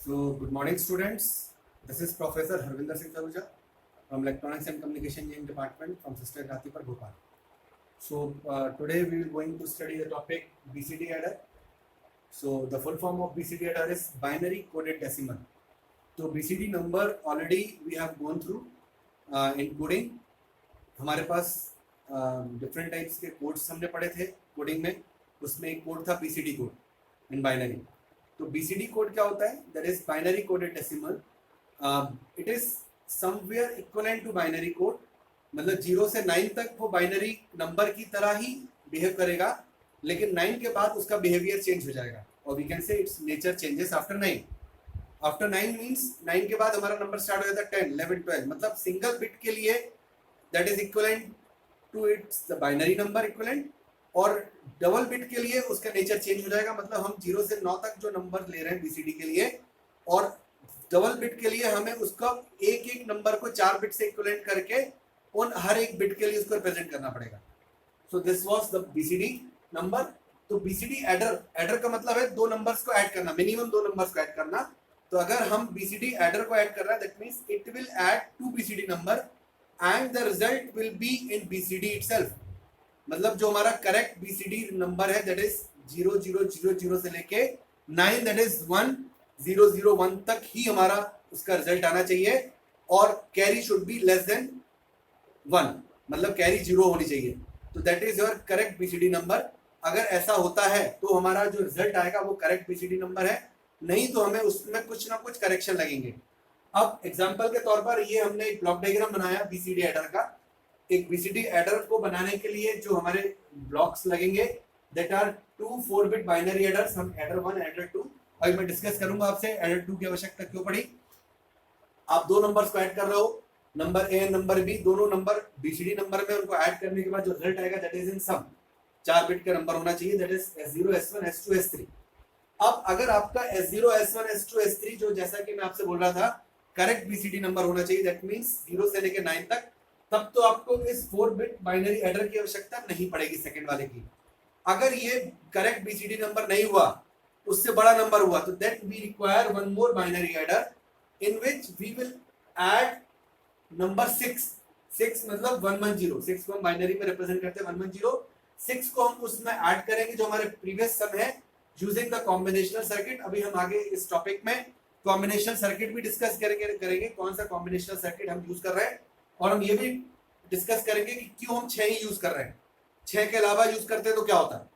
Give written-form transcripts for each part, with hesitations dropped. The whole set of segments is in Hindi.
So, good morning, students. This is Professor Harvinder Singh Saluja from Electronics and Communication Engineering Department from Sister Ghatipur, Bhopal. So, today we are going to study the topic BCD adder. So, the full form of BCD adder is binary coded decimal. So, BCD number already we have gone through in coding. हमारे पास डिफरेंट टाइप्स के कोड्स हमने पढ़े थे कोडिंग में. उसमें एक कोड था बीसीडी कोड इन बाइनरी. तो बीसीडी कोड क्या होता है? That is binary coded decimal. It is somewhere equivalent to binary code. मतलब 0 से 9 तक वो बाइनरी नंबर की तरह ही बिहेव करेगा, लेकिन 9 के बाद उसका बिहेवियर चेंज हो जाएगा. और we can say its nature changes after 9. After 9 means 9 के बाद हमारा नंबर स्टार्ट हो जाता है 10, 11, 12. मतलब सिंगल बिट के लिए that is equivalent to its the binary number equivalent, और डबल बिट के लिए उसका नेचर चेंज हो जाएगा. मतलब हम 0 से 9 तक जो नंबर ले रहे हैं बीसीडी के लिए, और डबल बिट के लिए हमें उसका एक एक नंबर को 4 बिट से इक्विवेलेंट करके उन हर एक बिट के लिए उसको रिप्रेजेंट करना पड़ेगा. So this was the BCD number. तो बीसीडी एडर, एडर का मतलब है दो नंबर्स को ऐड करना, मिनिमम 2 नंबर्स को ऐड करना. तो अगर हम बीसीडी एडर को ऐड कर रहे हैं, that means it will add 2 BCD number and the result will be in BCD itself. मतलब जो हमारा करेक्ट बीसीडी नंबर है दैट इज 0000 से लेके 9 दैट इज 1001 तक ही हमारा उसका रिजल्ट आना चाहिए, और carry should be less than 1, मतलब कैरी 0 होनी चाहिए. तो that is your correct BCD number. अगर ऐसा होता है तो हमारा जो रिजल्ट आएगा वो करेक्ट बीसीडी नंबर है, नहीं तो हमें उसमें कुछ ना कुछ करेक्शन लगेंगे. अब एग्जांपल के तौर पर ये हमने एक ब्लॉक डायग्राम बनाया बीसीडी एडर का. एक बीसीडी एडर को बनाने के लिए जो हमारे ब्लॉक्स लगेंगे दैट आर 2 4-बिट बाइनरी एडर्स. हम एडर 1 एडर 2 अभी मैं डिस्कस करूंगा आपसे एडर 2 की आवश्यकता क्यों पड़ी. आप दो नंबर्स को ऐड कर रहे हो, नंबर ए नंबर बी, दोनों नंबर बीसीडी नंबर में, उनको ऐड करने के बाद जो रिजल्ट आएगा that is in sum 4 bit का नंबर होना चाहिए, that is S0 S1 S2 S3. अब अगर आपका S0 S1 S2 S3 जो जैसा कि मैं आपसे बोल रहा था करेक्ट बीसीडी नंबर होना चाहिए, दैट मींस 0 से लेके 9 तक, तब तो आपको इस 4-बिट बाइनरी एडर की आवश्यकता नहीं पड़ेगी सेकंड वाले की. अगर ये करेक्ट बीसीडी नंबर नहीं हुआ, उससे बड़ा नंबर हुआ, तो that we require one more binary adder in which we will add number 6. 6 मतलब 110. 6 को हम बाइनरी में रिप्रेजेंट करते हैं 110. 6 को हम उसमें ऐड करेंगे जो हमारे प्रीवियस सम है यूजिंग द कॉम्बिनेशनल सर्किट. अभी हम आगे इस टॉपिक में कॉम्बिनेशनल सर्किट भी डिस्कस करेंगे कौन सा कॉम्बिनेशनल सर्किट हम यूज कर रहे हैं, और हम ये भी डिस्कस करेंगे कि क्यों हम 6 ही यूज कर रहे हैं, 6 के अलावा यूज करते हैं तो क्या होता है.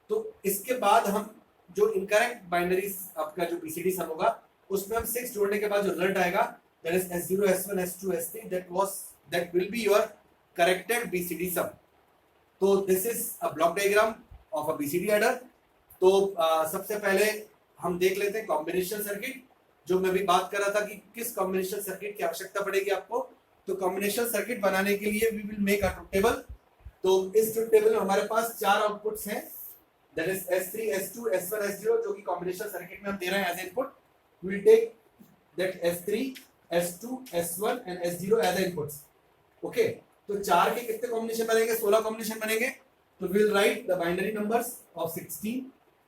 तो इसके बाद हम जो इनकरेक्ट बाइनरी आपका जो बीसीडी सम होगा उसमें हम 6 जोड़ने के बाद जो रिजल्ट आएगा that is S0 S1 S2 S3 that will be your corrected BCD sum. तो this is a block diagram of a BCD adder. तो सबसे पहले हम देख लेते हैं कॉम्बिनेशन सर्किट. जो मैं भी बात कर रहा था कि किस कॉम्बिनेशन सर्किट की आवश्यकता पड़ेगी आपको. तो कॉम्बिनेशन सर्किट बनाने के लिए we will make a truth table. तो इस ट्रुथ टेबल में हमारे पास 4 आउटपुट्स हैं, that is S3 S2 S1 S0, जो कि कॉम्बिनेशन सर्किट में हम दे रहे हैं as input. We will take that S3 S2 S1 and S0 as inputs. Okay, तो 4 के कितने कॉम्बिनेशन बनेंगे? 16 कॉम्बिनेशन बनेंगे. तो we will write the binary numbers of 16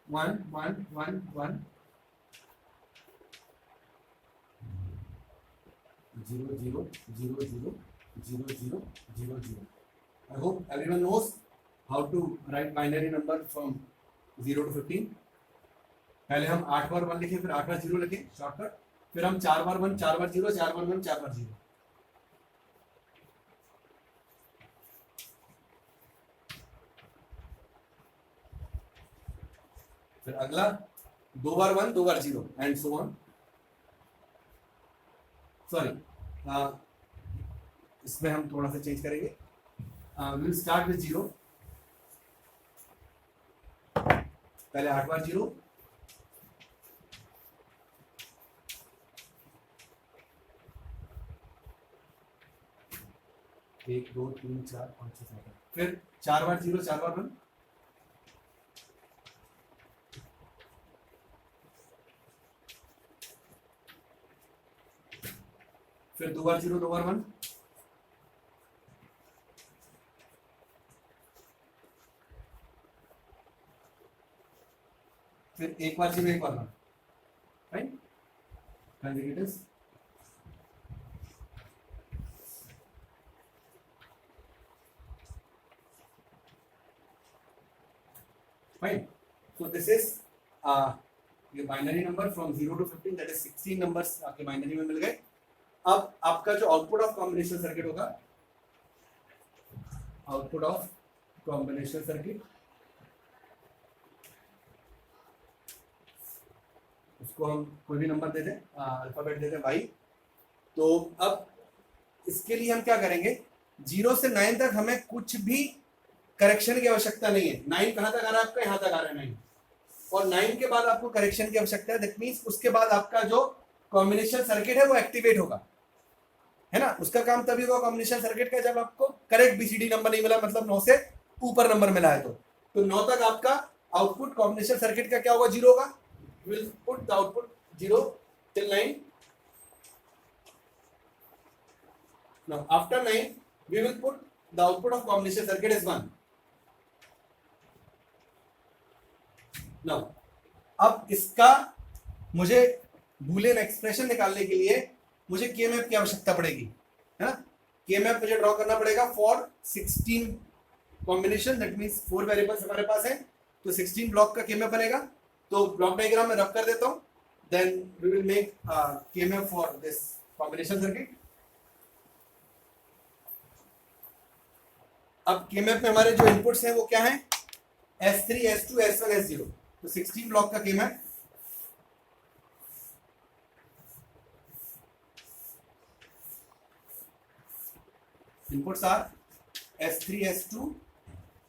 1 1 1 1 0 0 0 0 0 0 0 0. I hope everyone knows how to write binary number from 0 to 15. पहले हम 8 बार 1 लिखे, फिर 8 बार 0 लिखे शॉर्टकट, फिर हम 4 बार 1 4 बार 0 4 बार 1 4 बार 0. फिर अगला 2 बार 1 2 बार 0 एंड सो ऑन. सॉरी, इसमें हम थोड़ा सा चेंज करेंगे. Will start with 0. पहले 8 बार 0, एक 2 3 4 5 6 7, फिर 4 बार 0 4 बार 1, फिर 2 बार 0 2 बार 1, फिर 1 बार 0 1 बार 1. Right. consecutives. Fine. So this is ये binary number from 0 to 15, that is 16 numbers आपके बाइनरी में मिल गए. अब आपका जो आउटपुट ऑफ कॉम्बिनेशन सर्किट होगा, आउटपुट ऑफ कॉम्बिनेशन सर्किट, उसको हम कोई भी नंबर दे दें, अल्फाबेट दे दें y. तो अब इसके लिए हम क्या करेंगे, 0 से 9 तक हमें कुछ भी करेक्शन की आवश्यकता नहीं है. 9 कहाँ तक आ रहा है आपका, यहाँ तक आ रहा है 9, और 9 के बाद आपको करेक्शन की आवश्यकता है. दैट मीन्स उसके बाद आपका जो कॉम्बिनेशन सर्किट है वो एक्टिवेट होगा, है ना. उसका काम तभी होगा कॉम्बिनेशन सर्किट का जब आपको करेक्ट बीसीडी नंबर नहीं मिला, मतलब 9 से ऊपर नंबर मिला है. तो 9 तक आपका आउटपुट कॉम्बिनेशन सर्किट का क्या होगा, 0 होगा. Will put the output 0 till 9. Now after 9 we will put the output of combination circuit as 1. Now अब इसका मुझे बूलियन एक्सप्रेशन निकालने के लिए मुझे के मैप की आवश्यकता पड़ेगी, है ना. के मैप मुझे ड्रॉ करना पड़ेगा for 16 combination, that means 4 variables हमारे पास है, तो 16 ब्लॉक का के मैप बनेगा. तो ब्लॉक डायग्राम में रब कर देता हूं, देन वी विल मेक के map for this combination circuit. अब के मैप में हमारे जो इनपुट्स हैं वो क्या हैं, S3 S2 S1 S0. तो 16 ब्लॉक का के map, inputs are S3 S2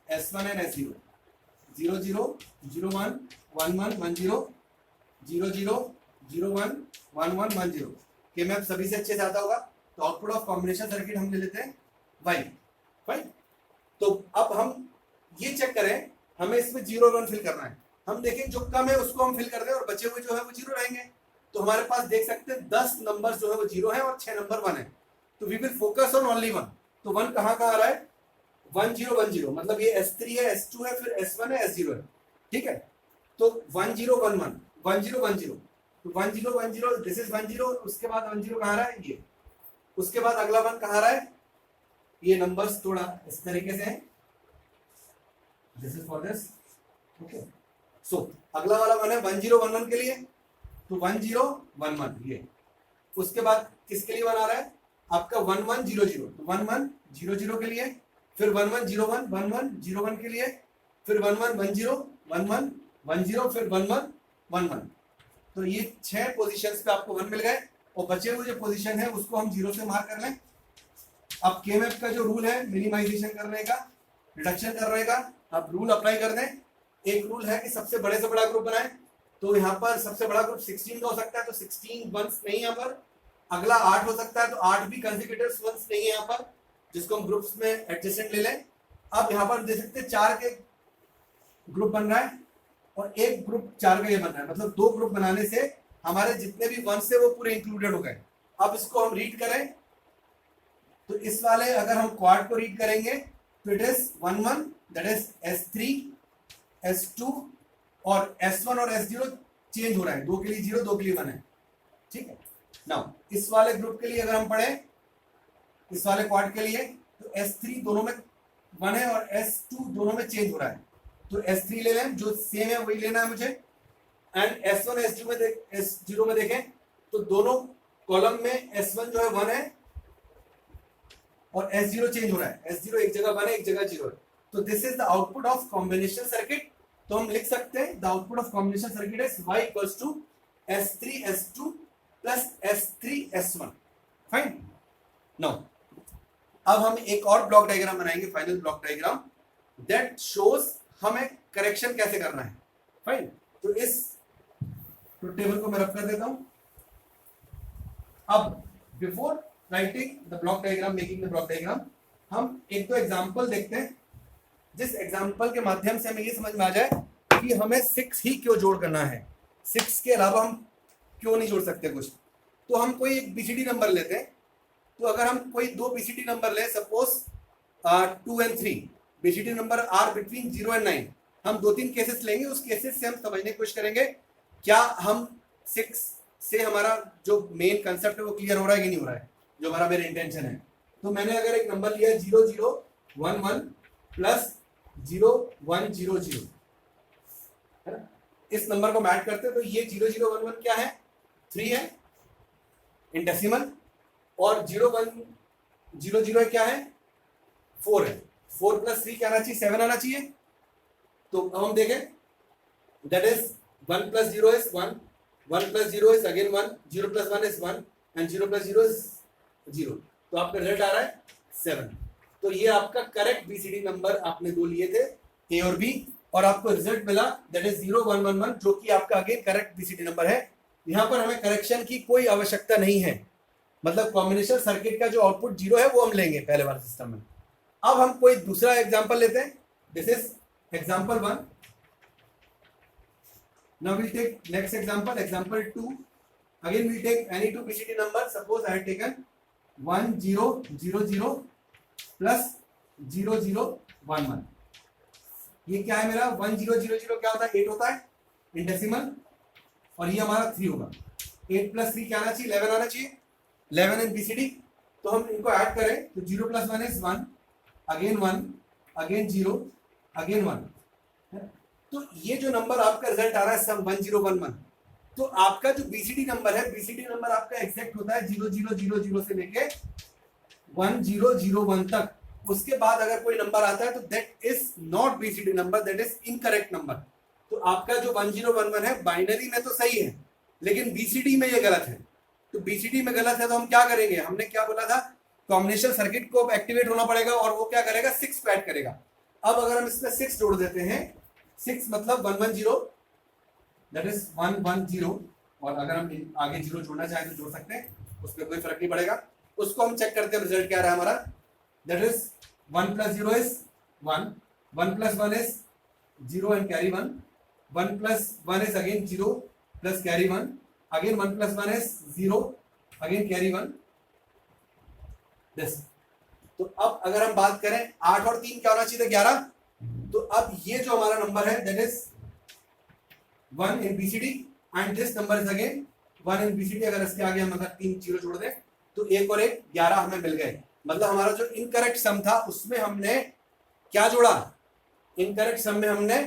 S1 and S0. 0 0 0 1 1 1 1 0 0 0 0 1 1 1 1 0. के मैप सभी से अच्छे से आता होगा. तो आउटपुट ऑफ कॉम्बिनेशन सर्किट हम ले लेते हैं y. फाइन. तो अब हम ये चेक करें, हमें इसमें 0 1 फिल करना है. हम देखें जो कम है उसको हम फिल कर दें और बचे हुए जो है वो 0 रहेंगे. तो हमारे पास देख सकते हैं 10 नंबर जो है वो 0 है और 6 नंबर 1 है. तो we will focus on only 1. तो 1 कहाँ आ रहा है, 1 0 1 0, मतलब ये S3 है, S2 है, फिर S1 है, S0 है. ठीक है. तो 1 0 1 1 1 0 1 0, तो 1 0 1 0, दिस इज 1 0. उसके बाद 1 0 कहाँ आ रहा है, ये. उसके बाद अगला 1 कहाँ आ रहा है, ये नंबर्स थोड़ा इस तरीके से हैं. This is for this. Okay. So अगला वाला 1 है 1 0 1 1 के लिए. तो 1 0 1 1 ये. उसके बाद किसके लिए 1 आ रहा है आपका, 1 1 0 0. तो 1 1 0 0 के लिए, फिर 1 1 0 1 1 1 0 1 के लिए, फिर 1 1 1 0 1 1 1 0, फिर 1 1 1 1. तो ये 6 पोजीशंस पे आपको 1 मिल गए, और बचे हुए जो पोजीशन है उसको हम 0 से मार्क कर लें. अब के मैप का जो रूल है मिनिमाइजेशन करने का, रिडक्शन करने का, आप रूल अप्लाई कर दें. एक रूल है कि सबसे बड़े से बड़ा ग्रुप बनाएं. तो यहाँ पर सबसे बड़ा ग्रुप 16 का हो सकता है, तो 16 वंस नहीं यहाँ पर. अगला 8 हो सकता है, तो 8 भी कंसेक्यूटिव वंस नहीं है यहाँ पर, जिसको हम ग्रुप्स में एडजेसेंट ले लें. अब यहाँ पर देख सकते हैं 4 के ग्रुप बन रहा है और एक ग्रुप 4 का ये बन रहा है, मतलब 2 ग्रुप बनाने से हमारे जितने भी वंस है वो पूरे इंक्लूडेड हो गए. अब इसको हम रीड करें, तो इस वाले अगर हम क्वाड को रीड करेंगे तो it is 1 1, that is S3 S2, और S1 और S0 चेंज हो रहा है, 2 के लिए 0 2 के लिए 1 है. ठीक है. नाउ इस वाले ग्रुप के लिए अगर हम पढ़ें, इस वाले क्वाड के लिए, तो S3 दोनों में 1 है और S2 दोनों में चेंज हो रहा है. तो S3 ले लें, जो सेम है वही लेना है मुझे. एंड S1 S0 में देखें तो दोनों कॉलम में S1 जो है 1 है और S0 चेंज हो रहा है. S0 एक जगह 1 है, एक जगह 0 है. तो this is the output of combination circuit. तो हम लिख सकते हैं the output of combination circuit is y equals to S3 S2 plus S3 S1. Fine. Now अब हम एक और ब्लॉक डायग्राम बनाएंगे, final block diagram that shows हमें करेक्शन कैसे करना है. फाइन. तो इस टेबल को मैं रख कर देता हूं. अब before writing the block diagram, making the block diagram, हम एक दो एग्जांपल देखते हैं, जिस एग्जांपल के माध्यम से हमें ये समझ में आ जाए कि हमें 6 ही क्यों जोड़ करना है, 6 के अलावा हम क्यों नहीं जोड़ सकते कुछ. तो हम कोई एक बीसीडी नंबर लेते हैं. तो अगर हम कोई 2 बीसीडी नंबर लें, suppose 2 and 3, BCD number are between 0 and 9, हम 2-3 केसेस लेंगे. उस केसेस से हम समझने की कोशिश करेंगे क्या हम 6 से हमारा जो मेन कंसेप्ट है वो क्लियर हो रहा है कि नहीं हो रहा है, जो हमारा मेरा इंटेंशन है। तो मैंने अगर एक नंबर लिया 0011 प्लस 0100 है ना, इस नंबर को ऐड करते हैं तो ये 0011 क्या है, 3 है इन डेसिमल, और 0100 क्या है, 4 है। 4 प्लस 3 क्या आना चाहिए, 7 आना चाहिए। तो अब हम देखें, that is 1 plus 0 is 1, 1 plus 0 is again 1, 0 plus 1 is 1 and 0 plus 0 is 0। तो आपका रिजल्ट आ रहा है 7। तो ये आपका करेक्ट बीसीडी नंबर आपने दो लिए थे, ए और बी, और आपको रिजल्ट मिला दैट इज 0111, जो कि आपका अगेन करेक्ट बीसीडी नंबर है। यहाँ पर हमें करेक्शन की कोई आवश्यकता नहीं है, मतलब कॉम्बिनेशन सर्किट का जो आउटपुट 0 है वो हम लेंगे पहले वाले सिस्टम में। अब हम कोई दूसरा एग्जांपल लेते हैं, this is example 1। Now will take next example, example 2। Again will take any two BCD number, suppose I have taken 1000 plus 0011। ये क्या है मेरा 1000 क्या होता है, 8 होता है इन डेसिमल, और ये हमारा 3 होगा। 8 प्लस 3 क्या आना चाहिए, 11 आना चाहिए, 11 इन बीसीडी। तो हम इनको ऐड करें तो 0 plus 1 is 1, again 1, again 0, again 1। तो ये जो नंबर आपका रिजल्ट आ रहा है सम 1011, तो आपका जो बीसीडी नंबर है, बीसीडी नंबर आपका एग्जैक्ट होता है 0000 से लेके 1001 तक। उसके बाद अगर कोई नंबर आता है तो that is not BCD number, that is incorrect number. तो आपका जो 1011 है बाइनरी में तो सही है, लेकिन बीसीडी में ये गलत है। तो बीसीडी में गलत है तो हम क्या करेंगे, हमने क्या बोला था, कॉम्बिनेशन सर्किट को एक्टिवेट होना पड़ेगा, और वो क्या करेगा, 6 को ऐड करेगा। अब अगर हम इसमें 6 जोड़ देते हैं, 6 मतलब 110, दैट इज 110, और अगर हम आगे 0 जोड़ना चाहें तो जोड़ सकते हैं, उसमें कोई फर्क नहीं पड़ेगा। उसको हम चेक करते हैं रिजल्ट क्या रहा है हमारा, that is 1 plus 0 is 1, 1 plus 1 is 0 and carry 1, 1 plus 1 is again 0 plus carry 1, again 1 plus 1 is 0, again carry 1, this. तो अब अगर हम बात करें 8 और 3 क्या होना चाहिए था, 11। तो अब ये जो हमारा नंबर है that is 1 in BCD and this number is again 1 in BCD. अगर इसके आगे हम अगर 3 0 जोड़ दें तो 1 और 1 11 हमें मिल गए। मतलब हमारा जो इनकरेक्ट सम था उसमें हमने क्या जोड़ा, इनकरेक्ट सम में हमने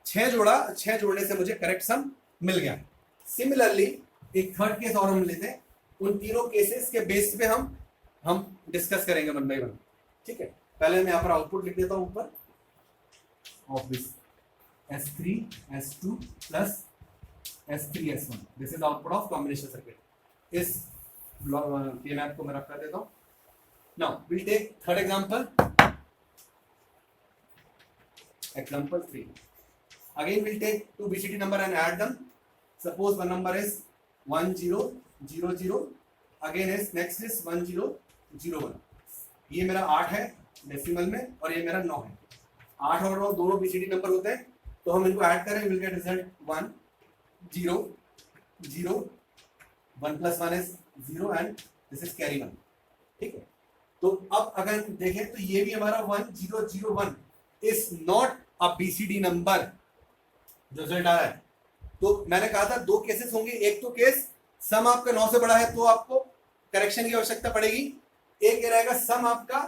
6 जोड़ा, 6 जोड़ने से मुझे करेक्ट सम मिल गया। सिमिलरली एक थर्ड केस और हम लेते हैं, उन तीनों केसेस के बेस पे हम डिस्कस करेंगे वन बाय वन, ठीक है। पहले मैं यहाँ पर आउटपुट लिख देता हूँ ऊपर of this S3 S2 plus S3 S1, this is output of combination circuit. इस मैप को मैं रख कर देता हूँ। Now will take third example, example 3। Again will take two BCD number and add them. Suppose one number is 1000, again is next is 1001। ये मेरा 8 है डेसिमल में, और ये मेरा 9 है। 8 और 9 दोनों बीसीडी नंबर होते हैं, तो हम इनको ऐड करें, will get result 1 0 0, 1 plus 1 is 0 and this is carry 1, ठीक है। तो अब अगर देखें तो ये भी हमारा 1001 is not a BCD number जो रिजल्ट आ रहा है। तो मैंने कहा था 2 केसेस होंगे, एक तो केस सम आपका 9 से बड़ा है तो आपको करेक्शन की आवश्यकता पड़ेगी, एक ये रहेगा सम आपका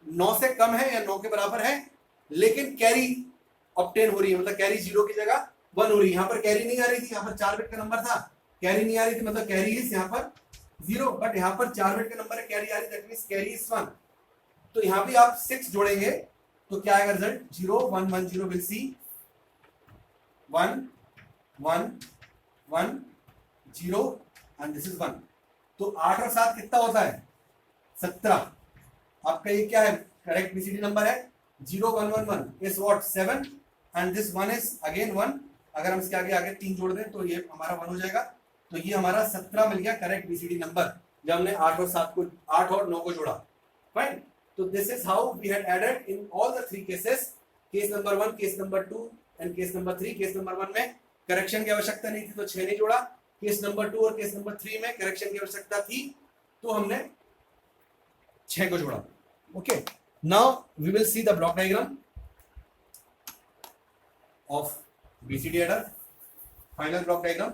9 से कम है या 9 के बराबर है लेकिन कैरी ऑब्टेन हो रही है, मतलब कैरी 0 की जगह 1 हो रही है। यहाँ पर कैरी नहीं आ रही थी, यहाँ पर 4 बिट का नंबर था, कैरी नहीं आ रही थी, मतलब कैरी इज यहाँ पर 0, बट यहाँ पर 4 बिट का नंबर है, कैरी आ रही, दैट मींस कैरी इज 1। तो यहाँ भी आप 6 जोड़ेंगे तो क्या आएगा result, 0 1 1 0 will see 1 1 1 0 and this is 1। तो 8 और 7 कितना होता है, 17। आपका ये क्या है, करेक्ट बीसीडी नंबर है। 0 1 1 1 is what 7 and this 1 is again 1। अगर हम इसके आगे 3 जोड़ दें तो ये हमारा 1 हो जाएगा। तो ये हमारा 17 मिल गया करेक्ट बीसीडी नंबर, जब हमने 8 और 7 को 8 और 9 को जोड़ा, फाइन। तो this is how we had added in all the 3 cases, case number 1, case number 2 and case number 3। Case number 1 में करेक्शन की आवश्यकता नहीं थी तो 6 नहीं जोड़ा, केस नंबर 2 और केस नंबर 3 में करेक्शन की आवश्यकता थी तो हमने 6 को जोड़ा। Okay, now we will see the block diagram of BCD adder, final block diagram.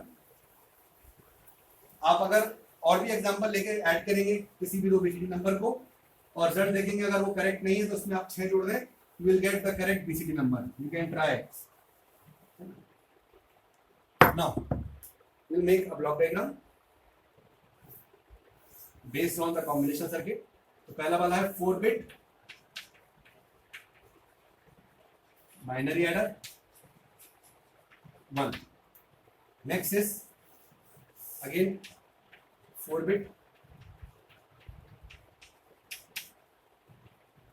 आप अगर और भी एग्जांपल लेके ऐड करेंगे किसी भी दो बीसीडी नंबर को और रिजल्ट देखेंगे, अगर वो करेक्ट नहीं है तो उसमें आप 6 जोड़ दें, you will get the correct BCD number. You can try. Now we'll make a block diagram based on the combination circuit. तो पहला वाला है 4 bit binary adder 1. Next is again 4 bit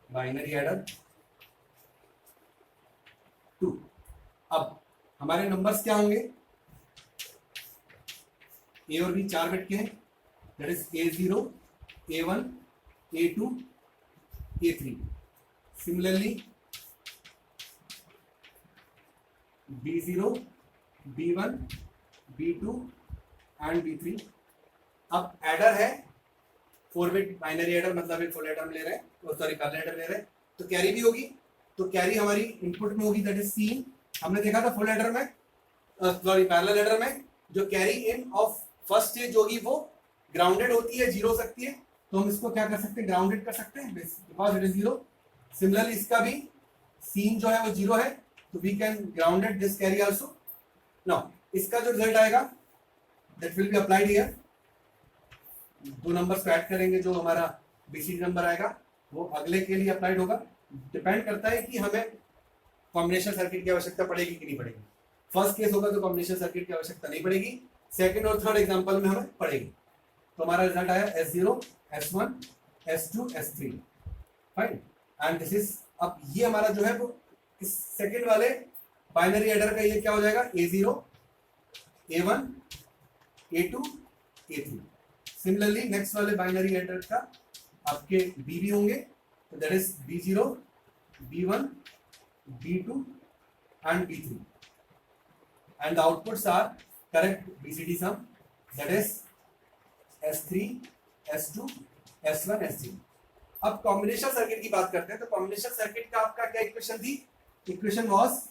binary adder 2. अब हमारे नंबर्स क्या होंगे? ए और बी 4 बिट के हैं, that is A0, A1, A2, A3. Similarly B0, B1, B2 and B3. अब एडर है 4 बिट बाइनरी एडर, मतलब एक फुल एडर ले रहे हैं, सॉरी पैरेलल एडर ले रहे हैं, तो कैरी भी होगी. तो कैरी हमारी इनपुट में होगी, दैट इज C. हमने देखा था फुल एडर में, सॉरी पैरेलल एडर में, जो carry in of first stage होगी वो ग्राउंडेड होती है, जीरो हो सकती है, तो हम इसको क्या कर सकते हैं, ग्राउंडेड कर सकते हैं because it is zero. Similarly इसका भी सीन जो है वो जीरो है, तो we can grounded this carry also. Now इसका जो रिजल्ट आएगा that will be applied here. दो नंबर्स को ऐड करेंगे, जो हमारा बीसीडी नंबर आएगा वो अगले के लिए अप्लाइड होगा. डिपेंड करता है कि हमें कॉम्बिनेशन सर्किट की आवश्यकता पड़ेगी कि नहीं पड़ेगी. फर्स्ट केस होगा तो कॉम्बिनेशन सर्किट की आवश्यकता नहीं पड़ेगी, सेकंड और थर्ड एग्जांपल में हमें पड़ेगी. तो हमारा रिजल्ट आया S0, S1, S2, S3. Fine. And this is, अब ये हमारा जो है वो इस सेकंड वाले बाइनरी एडर का ये क्या हो जाएगा, A0, A1, A2, A3. Similarly next वाले बाइनरी एडर का आपके B भी होंगे, तो that is B0, B1, B2 and B3. And the outputs are correct BCD sum, that is S3, S2, S1, S3. अब कॉम्बिनेशन सर्किट की बात करते हैं. तो कॉम्बिनेशन सर्किट का आपका क्या इक्वेशन थी? Equation was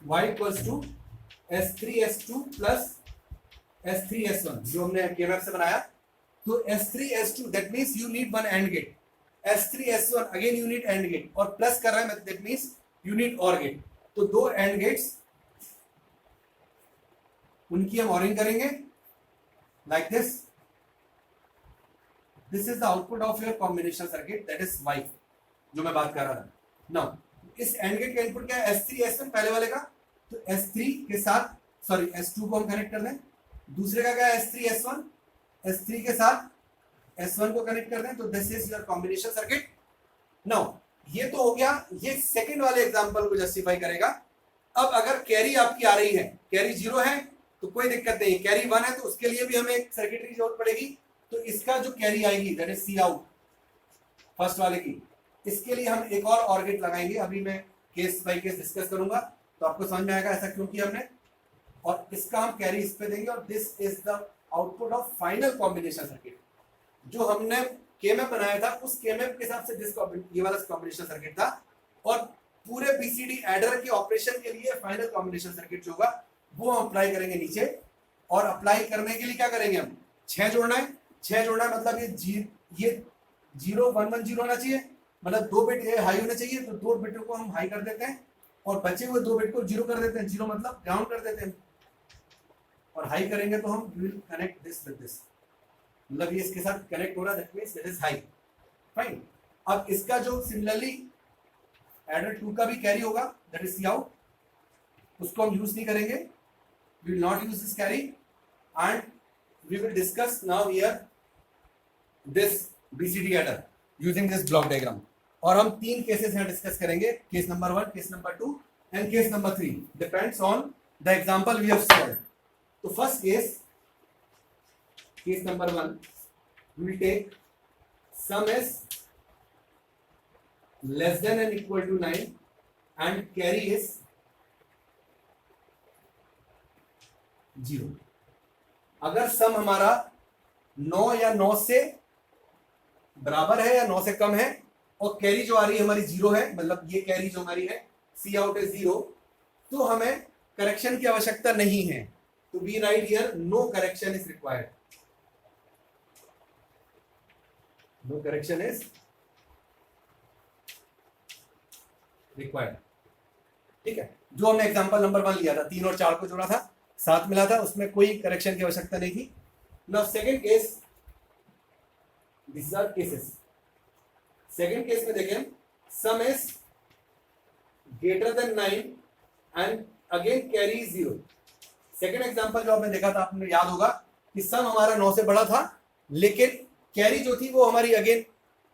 y equals to S3, S2 plus S3, S1, जो हमने केमैप से बनाया. तो S3, S2 that means you need one and gate. S3, S1 again you need and gate, और प्लस कर रहा है that means you need or gate. तो दो एंड गेट्स, उनकी हम ऑरिंग करेंगे like this. This is the output of your combination circuit, that is y, जो मैं बात कर रहा था. नाउ इस एंड गेट का इनपुट क्या है, S3, S1 पहले वाले का. तो S3 के साथ, सॉरी S2 को हम कनेक्ट कर दें. दूसरे का क्या है, S3, S1, S3 के साथ S1 को कनेक्ट कर दें. तो this is your combination circuit. Now ये तो हो गया, ये सेकंड वाले एग्जांपल को जस्टिफाई करेगा. अब अगर कैरी आपकी आ रही है, कैरी 0 है तो कोई दिक्कत नहीं, कैरी 1 है तो उसके लिए भी हमें एक सर्किटरी की जरूरत पड़ेगी. तो इसका जो कैरी आएगी that is C out first वाले की, इसके लिए हम एक और गेट लगाएंगे. अभी मैं केस बाय केस डिस्कस करूंगा तो आपको समझ में आएगा ऐसा क्यों किया हमने. और इसका हम कैरी इस पे देंगे, और this is the output of final combination circuit. जो हमने केमैप बनाया था उस केमैप के हिसाब से दिस ये वाला कॉम्बिनेशन सर्किट था. और पूरे बीसीडी एडर के ऑपरेशन के लिए फाइनल कॉम्बिनेशन सर्किट जो होगा वो हम अप्लाई करेंगे नीचे. और अप्लाई करने के लिए क्या करेंगे, हम 6 जोड़ना है. 6 जोड़ना है मतलब ये 0 1 1 0 होना चाहिए, मतलब 2 बिट हाई होने चाहिए. तो 2 बिटों को हम हाई कर देते हैं और बचे हुए 2 बिट को 0 कर देते हैं. 0 मतलब ग्राउंड कर देते हैं, और हाई करेंगे तो हम will connect this with this, मतलब ये इसके साथ कनेक्ट हो रहा है, that means this is high. Fine. अब इसका जो सिमिलरली एडर 2 का भी कैरी होगा, दैट इज सी आउट, उसको हम यूज नहीं करेंगे. we will not use this carry, and we will discuss now here this BCD adder using this block diagram. और हम 3 केसेस यहाँ डिस्कस करेंगे, case number 1, case number 2 and case number 3, depends on the example we have solved. तो first case number 1, we will take sum is less than and equal to 9 and carry is 0. अगर सम हमारा 9 या 9 से बराबर है या 9 से कम है और कैरी जो आ रही है हमारी 0 है, मतलब ये कैरी जो हमारी है सी आउट है 0, तो हमें करेक्शन की आवश्यकता नहीं है. तो we write here no correction is required, no correction is required. ठीक है, जो हमने एग्जांपल नंबर 1 लिया था, 3 और 4 को जोड़ा था, 7 मिला था, उसमें कोई करेक्शन की आवश्यकता नहीं थी। Now second case, this are cases. Second case में देखें, sum is greater than 9 and again carry 0। Second example जो आपने देखा था, आपने याद होगा कि सम हमारा 9 से बड़ा था, लेकिन कैरी जो थी वो हमारी अगेन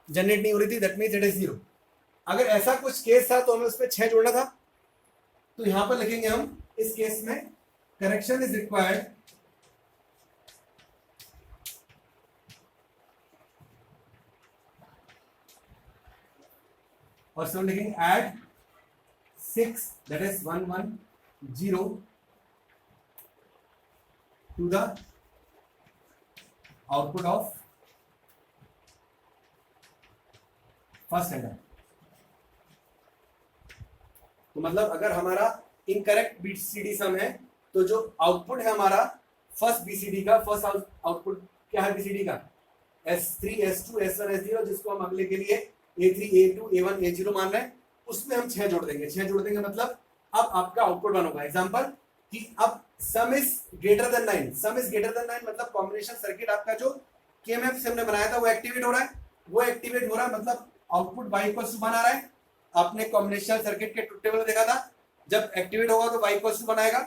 जनरेट नहीं हो रही थी, दैट मींस इट इज 0। अगर ऐसा कुछ केस था तो हमें उसमें 6 जोड़ना था, तो यहां पर लिखेंगे हम, इस केस में करेक्शन इज रिक्वायर्ड और सब लिखेंगे add 6 that is 110 to the output of first adder. तो मतलब अगर हमारा इनकरेक्ट बीसीडी सम है, तो जो आउटपुट है हमारा फर्स्ट बीसीडी का, फर्स्ट आउटपुट क्या है बीसीडी का, S3 S2 S1 S0, जिसको हम अगले के लिए A3 A2 A1 A0 मान रहे हैं, उसमें हम 6 जोड़ देंगे। 6 जोड़ देंगे मतलब अब आपका आउटपुट 1 होगा। एग्जांपल कि अब सम is greater than 9, some is greater than 9 मतलब कॉम्बिनेशन सर्किट आपका जो केएमएफ से हमने बनाया था वो एक्टिवेट हो रहा है, वो एक्टिवेट हो रहा है मतलब आउटपुट y = 1 आ रहा है। आपने कॉम्बिनेशन सर्किट के ट्रुथ टेबल में देखा था, जब एक्टिवेट होगा तो y = 1 आएगा।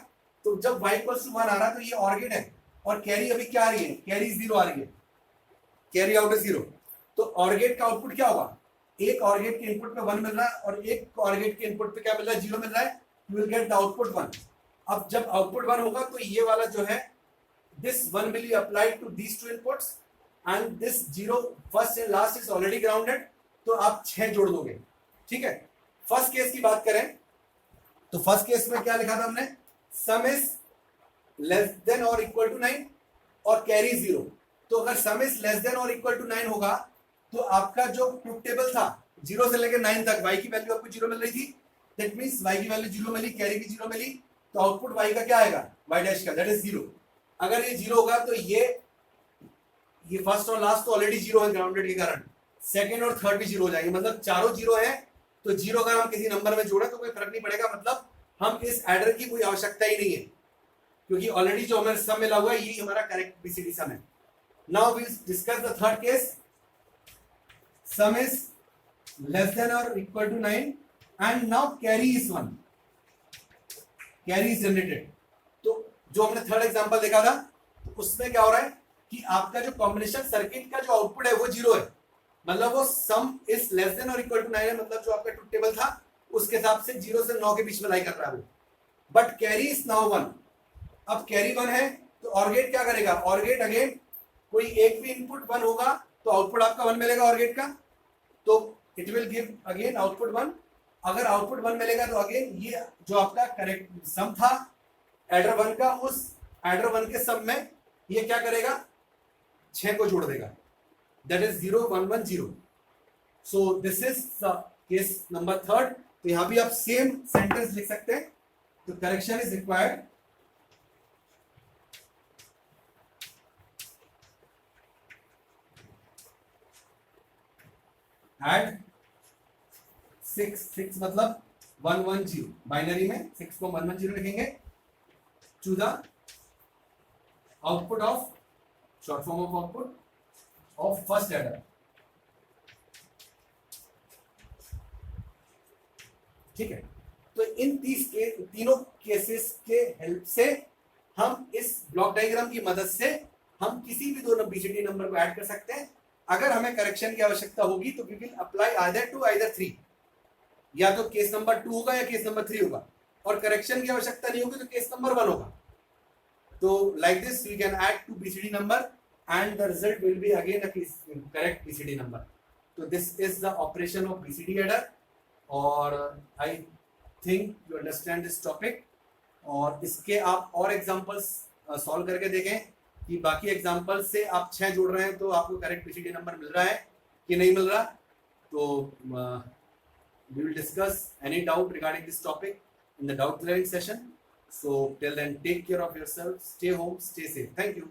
तो जब y = 1 आ रहा है तो ये ऑर गेट है, और कैरी अभी क्या आ रही है, कैरी 0 आ रही है, कैरी आउट इज 0। तो ऑर गेट का आउटपुट क्या होगा, एक ऑर गेट के इनपुट पे 1 मिल रहा है और एक ऑर गेट के इनपुट पे क्या मिल रहा है, 0 मिल रहा है। You will get the output 1। अब जब आउटपुट 1 होगा तो ये वाला जो है, this 1 will be applied to these two inputs and this 0 first and last is already grounded, तो आप 6 जोड़ दोगे। ठीक है, फर्स्ट केस की बात करें तो फर्स्ट केस में क्या लिखा था हमने, सम इज लेस देन और इक्वल टू 9 और कैरी 0। तो अगर सम इज लेस देन और इक्वल टू 9 होगा तो आपका जो ट्रुथ टेबल था 0 से लेकर 9 तक, y की वैल्यू आपको 0 मिल रही थी, दैट मींस y की वैल्यू 0 मिली, कैरी भी 0 मिली, तो आउटपुट y का क्या आएगा, y डैश का, दैट इज 0। अगर ये 0 होगा तो ये फर्स्ट और लास्ट तो ऑलरेडी 0 है ग्राउंडेड के कारण, सेकंड और थर्ड भी 0 हो जाएंगे, मतलब चारों 0 है। तो 0 अगर हम किसी नंबर में जोड़े तो कोई फर्क नहीं पड़ेगा, मतलब हम इस एडर की कोई आवश्यकता ही नहीं है, क्योंकि ऑलरेडी जो हमारे सम मिला हुआ है ये हमारा करेक्ट बीसीडी सम है। Now we discuss the third case, sum is less than और equal to 9 and now carry is 1, carry is generated. तो जो हमने थर्ड एग्जांपल देखा था उसमें क्या हो रहा है कि आपका जो कॉम्बिनेशन सर्किट का जो आउटपुट है वो 0 है, मतलब वो सम इज लेस देन और इक्वल टू 9 है, मतलब जो आपका ट्रुथ टेबल था उसके हिसाब से 0 से 9 के बीच में लाई कर रहा है वो, बट कैरी इज नाउ 1। अब कैरी 1 है तो ऑर गेट क्या करेगा, ऑर गेट अगेन कोई एक भी इनपुट 1 होगा तो आउटपुट आपका 1 मिलेगा ऑर गेट का, तो it will give again output 1। अगर आउटपुट 1 मिलेगा तो अगेन ये जो आपका करेक्ट सम था एडर 1 का, उस एडर 1 के सम में ये क्या करेगा, 6 को जोड़ देगा, that is 0 1 1 0। So this is the case number third. तो यहां भी आप सेम सेंटेंस लिख सकते हैं, तो करेक्शन इज रिक्वायर्ड एड 6 मतलब 110, बाइनरी में 6 को 110 लिखेंगे, to the output of, short form of output of first adder. ठीक है, तो इन तीनों केसेस के हेल्प से हम इस ब्लॉक डायग्राम की मदद से हम किसी भी दो बीसीडी नंबर को ऐड कर सकते हैं। अगर हमें करेक्शन की आवश्यकता होगी तो we will apply either 2 either 3, या तो केस नंबर 2 होगा या केस नंबर 3 होगा, और करेक्शन की आवश्यकता नहीं होगी तो केस नंबर 1 होगा। तो like this we can add 2 BCD number and the result will be again a correct BCD number. So this is the operation of BCD adder, और I think you understand this topic। और इसके आप और एग्जांपल्स सॉल्व करके देखें कि बाकी एग्जांपल से आप 6 जोड़ रहे हैं तो आपको करेक्ट BCD नंबर मिल रहा है कि नहीं मिल रहा। तो we will discuss any doubt regarding this topic in the doubt clearing session। So till then, take care of yourself, stay home, stay safe. Thank you.